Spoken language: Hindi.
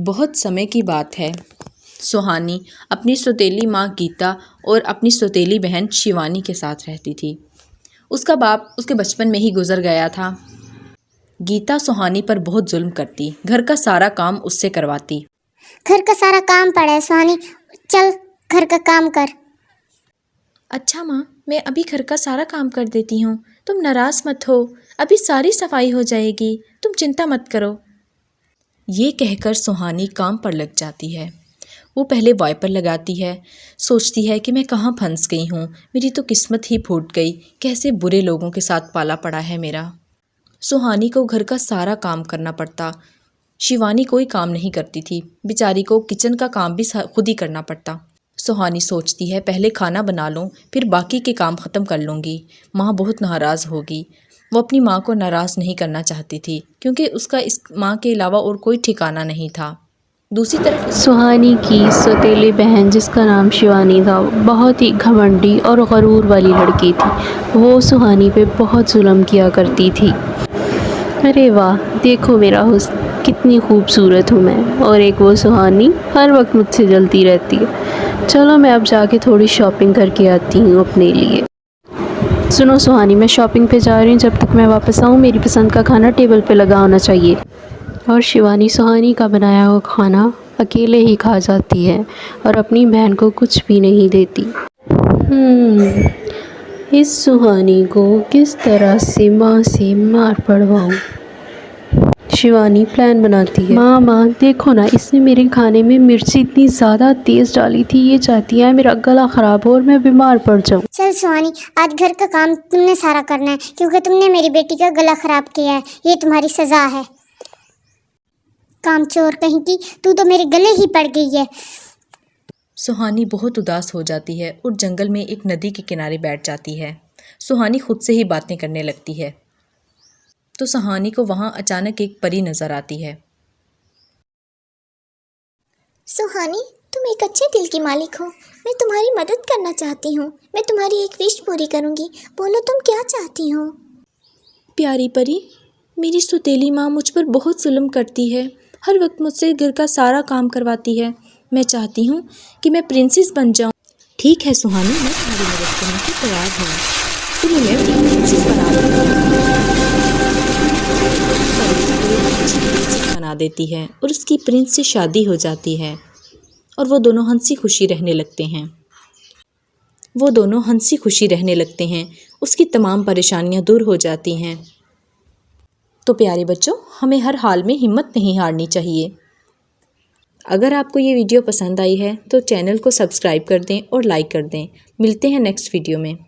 बहुत समय की बात है। सुहानी अपनी सौतेली माँ गीता और अपनी सौतेली बहन शिवानी के साथ रहती थी। उसका बाप उसके बचपन में ही गुजर गया था। गीता सुहानी पर बहुत जुल्म करती, घर का सारा काम उससे करवाती। घर का सारा काम पड़ा है सुहानी, चल घर का काम कर। अच्छा माँ, मैं अभी घर का सारा काम कर देती हूँ, तुम नाराज़ मत हो, अभी सारी सफाई हो जाएगी, तुम चिंता मत करो। ये कहकर सुहानी काम पर लग जाती है। वो पहले वाइपर लगाती है, सोचती है कि मैं कहाँ फंस गई हूँ, मेरी तो किस्मत ही फूट गई, कैसे बुरे लोगों के साथ पाला पड़ा है मेरा। सुहानी को घर का सारा काम करना पड़ता। शिवानी कोई काम नहीं करती थी, बेचारी को किचन का काम भी खुद ही करना पड़ता। सुहानी सोचती है पहले खाना बना लूँ, फिर बाकी के काम ख़त्म कर लूँगी, माँ बहुत नाराज़ होगी। वो अपनी माँ को नाराज़ नहीं करना चाहती थी, क्योंकि उसका इस माँ के अलावा और कोई ठिकाना नहीं था। दूसरी तरफ सुहानी की सौतेली बहन, जिसका नाम शिवानी था, बहुत ही घमंडी और गरूर वाली लड़की थी। वो सुहानी पे बहुत जुल्म किया करती थी। अरे वाह, देखो मेरा हुस्न, कितनी खूबसूरत हूँ मैं, और एक वो सुहानी हर वक्त मुझसे जलती रहती है। चलो मैं अब जाके थोड़ी शॉपिंग करके आती हूँ अपने लिए। सुनो सुहानी, मैं शॉपिंग पे जा रही हूँ, जब तक मैं वापस आऊँ मेरी पसंद का खाना टेबल पे लगा होना चाहिए। और शिवानी सुहानी का बनाया हुआ खाना अकेले ही खा जाती है और अपनी बहन को कुछ भी नहीं देती। इस सुहानी को किस तरह से माँ से मार पड़वाऊँ। शिवानी प्लान बनाती है। माँ देखो ना, इसने मेरे खाने में मिर्ची इतनी ज़्यादा तेज़ डाली थी, ये चाहती है मेरा गला ख़राब हो और मैं बीमार पड़ जाऊँ। चल सुहानी, आज घर का काम तुमने सारा करना है, क्योंकि तुमने मेरी बेटी का गला खराब किया है, ये तुम्हारी सज़ा है। कामचोर कहीं की, तू तो मेरे गले ही पड़ गई है। सुहानी बहुत उदास हो जाती है और जंगल में एक नदी के किनारे बैठ जाती है। सुहानी खुद से ही बातें करने लगती है। तो सुहानी को वहाँ अचानक एक परी नज़र आती है। सुहानी, तुम एक अच्छे दिल की मालिक हो, मैं तुम्हारी मदद करना चाहती हूँ, मैं तुम्हारी एक विश पूरी करूँगी, बोलो तुम क्या चाहती हो। प्यारी परी, मेरी सौतेली माँ मुझ पर बहुत जुल्म करती है, हर वक्त मुझसे घर का सारा काम करवाती है। मैं चाहती हूँ कि मैं प्रिंसेस बन जाऊँ। ठीक है सुहानी, मैं तुम्हारी मदद करने के तैयार हूँ, तुम्हें मैं एक प्रिंसेस बना देती है और उसकी प्रिंस से शादी हो जाती है और वो दोनों हंसी खुशी रहने लगते हैं। उसकी तमाम परेशानियाँ दूर हो जाती हैं। तो प्यारे बच्चों, हमें हर हाल में हिम्मत नहीं हारनी चाहिए। अगर आपको ये वीडियो पसंद आई है तो चैनल को सब्सक्राइब कर दें और लाइक कर दें। मिलते हैं नेक्स्ट वीडियो में।